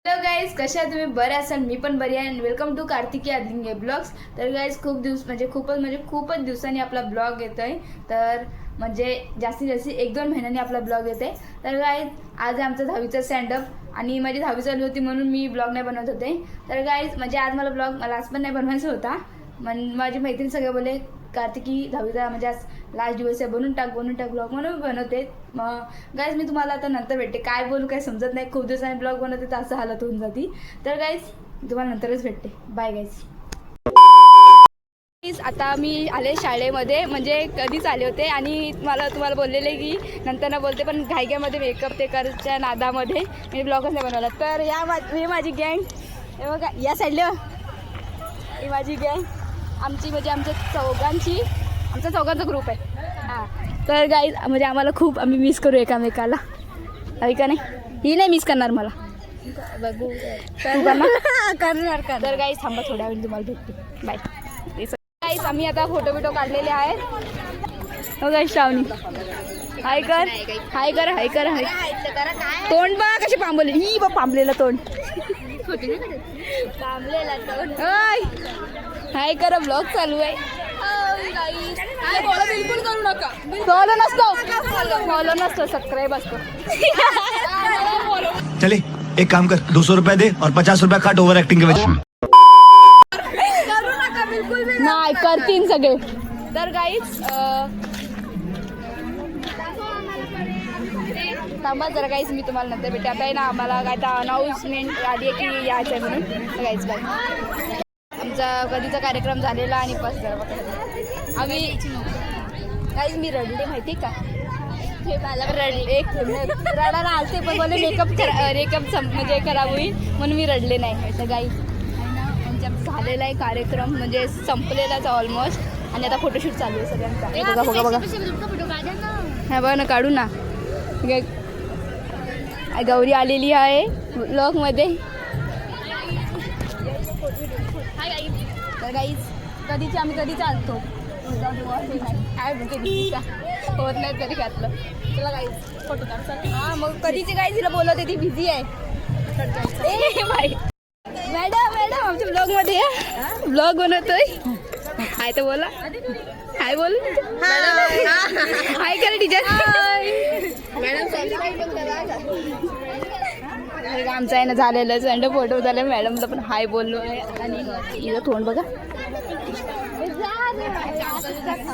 Hello guys, कशा आहे तुम्ही? बरे असाल? मी पण बरी आहे. Welcome to Kartiki Adinge blogs. तर गाईज खूपच दिवसांनी आपला ब्लॉग येतो आहे. तर जास्तीत जास्त 1-2 महिन्यांनी आपला ब्लॉग येते. तर गाईज आज आमचं 10वीचं स्टँडअप आणि माझी 10वी चालू होती म्हणून मी ब्लॉग नाही बनवत होते. तर गाईज आज मला आज पण नाही बनवायचा होता. माझी मैत्रीण सगळे बोले कार्तिकी 10वीचा आज लास्ट दिवस आहे, बनवून टाक ब्लॉग म्हणून बनवते. मग गाईज मी तुम्हाला आता नंतर भेटते. काय बोलू काय समजत नाही, खूप दिवसांनी ब्लॉग बनवते तर असं हालत होऊन जाते. तर गाईज तुम्हाला नंतरच भेटते. Bye guys. आता मी आले शाळेमध्ये, कधीच आले होते आणि तुम्हाला बोललेले की नंतर ना बोलते, पण घाईघाईमध्ये मेकअप ते करच्या नादामध्ये मी ब्लॉगच नाही बनवला. तर ही माझी गँग, हे बघा या साईडला ही माझी गँग, आमच्या चौघांचा ग्रुप आहे. हां, तर गाईज आम्हाला खूप आम्ही मिस करू एकामेकाला, आहे का नाही? ही नाही मिस करणार मला, बघू करणार. तर गाईज थांबा, थोड्या वेळ तुम्हाला भेटते. Bye guys. आम्ही आता फोटो काढलेले आहेत. हो गाईज, श्रावणी हाय कर. तोंड बघा कशी पांबवले, ही बघ पांबलेलं तोंड. हाय करा, ब्लॉग चालू आहे. बिलकुल करू नका. फॉलो नसतो सबस्क्राईब असतो. चले एक काम कर, 200 रुपया दे और 50 रुपया काट ओवर एक्टिंग के वजह. नाही करतीन सगळे. तर गाईज थांबा जरा गाईज, मी तुम्हाला नंतर भेटते. आता आहे ना आम्हाला काय तर अनाऊन्समेंट आली आहे की यायचं आहे म्हणून. Guys bye. आमचा कधीचा कार्यक्रम झालेला आणि बस जरा आम्ही गाईज मी रडले माहिती का? रडायला आलते पण बोले मेकअप खराब होईल म्हणून मी रडले नाही. तर गाईज झालेला आहे कार्यक्रम, संपलेलाच ऑलमोस्ट. आणि आता फोटोशूट चालू आहे सगळ्यांचा. बघा हा बघा ना, काढू ना. गौरी आलेली आहे ब्लॉगमध्ये. तर गाईज आम्ही कधीच आलतो होत नाही तरी घातलं. चला गाईज फोटो काढ. हां मग कधीची गाईज तिला बोलवते, ती बिझी आहे. मॅडम आमच्या ब्लॉगमध्ये ब्लॉग बनवतोय. हाय तर बोला, हाय बोल. हाय करा टीचर. आमचा आहे ना झालेलं आहे फोटो झाला. मॅडमला पण हाय बोललो आहे आणि हिचं तोंड बघा.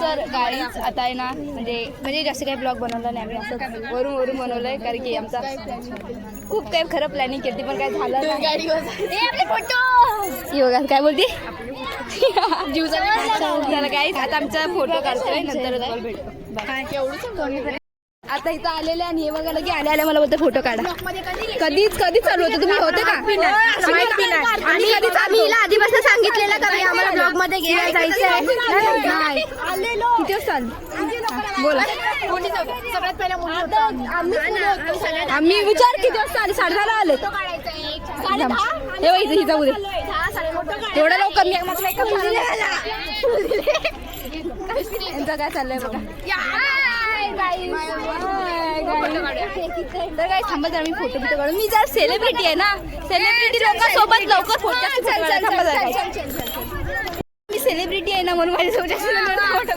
तर गाईज आता आहे ना जास्त काही ब्लॉग बनवला नाही आम्ही, असं वरून बनवलं आहे. कारण की आमचा खूप काही खरं प्लॅनिंग केली पण काय झालं नाही. बघा काय बोलते जीव झाला. गाईज आता आमचा फोटो काढतोय, नंतर भेटतो. आता इथं आलेले आणि हे बघायला की आले मला बोलते फोटो काढा. कधीच चालू होतं, तुम्ही होते का? आम्ही आधीपासून सांगितलेलं का आम्हाला ब्लॉग मध्ये घ्यायला जायचं आहे. किती वाजता बोला. सगळ्यात पहिला आम्ही विचार किती वाजता आले? 10:30 आले. हे बघ हिचा उद्या थोडं लवकर यांचं काय चाललंय बघा. तर काय थांबा जरा मी फोटो काढून. मी जर सेलिब्रिटी आहे ना, सेलिब्रिटी लोकांसोबत लवकर फोटो. मी सेलिब्रिटी आहे ना म्हणून माझ्यासोबत फोटो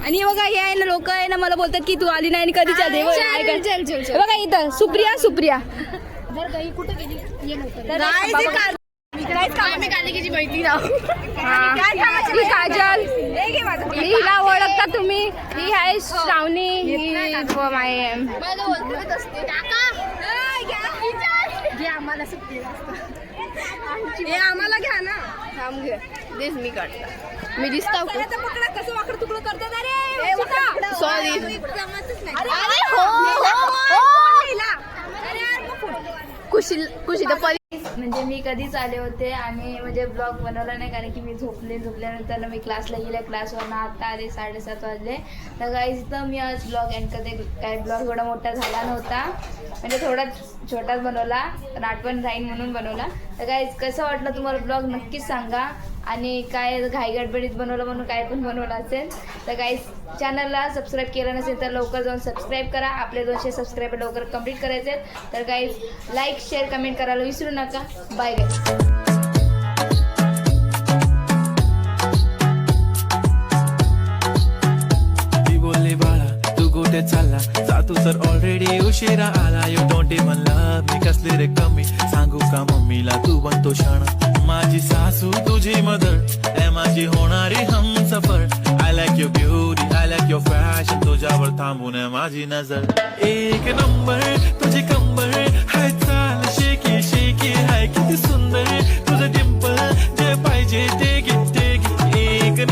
आणि बघा हे आहे ना लोक आहे ना मला बोलतात की तू आली नाही आणि कधी चालते. बघा इथं सुप्रिया कुठे गेली. काजल हिला ओळखता तुम्ही, ही आहे श्रावणी, ही आम्हाला घ्या ना. थांब घे, दिस मी काढता. मी दिसता कसं वाकड तुकडं करतात. सॉरी खुशी तर मी कधीच आले होते आणि ब्लॉग बनवला नाही कारण की मी झोपल्यानंतर मी क्लासला गेले. क्लासवरनं आता आले 7:30 वाजले. तर गाईज इथं मी आज ब्लॉग एंड करते. काय ब्लॉग एवढा मोठा झाला नव्हता, थोडा छोटाच बनवला, पण आठवण राहील म्हणून बनवला. तर काय कसं वाटलं तुम्हाला ब्लॉग नक्कीच सांगा. आणि काय घाई गडबडीत बनवलं म्हणून काय पण बनवलं असेल तर काही चॅनलला सबस्क्राईब केलं नसेल तर लवकर जाऊन सबस्क्राईब करा. आपले 200 सबस्क्राईबर लवकर कंप्लीट करायचे आहेत. तर काही लाईक शेअर कमेंट करायला विसरू नका. Bye guys. कुठे चालला जातू तर ऑलरेडी उशिरा आला. You don't even love me कसली रे कमी सांगू का मम्मीला तू बनतो क्षण. माझी सासू तुझी मदर ए माझी होणारी Humsafar. I like your beauty I like your fashion तुझ्यावर थांबून माझी नजर. एक नंबर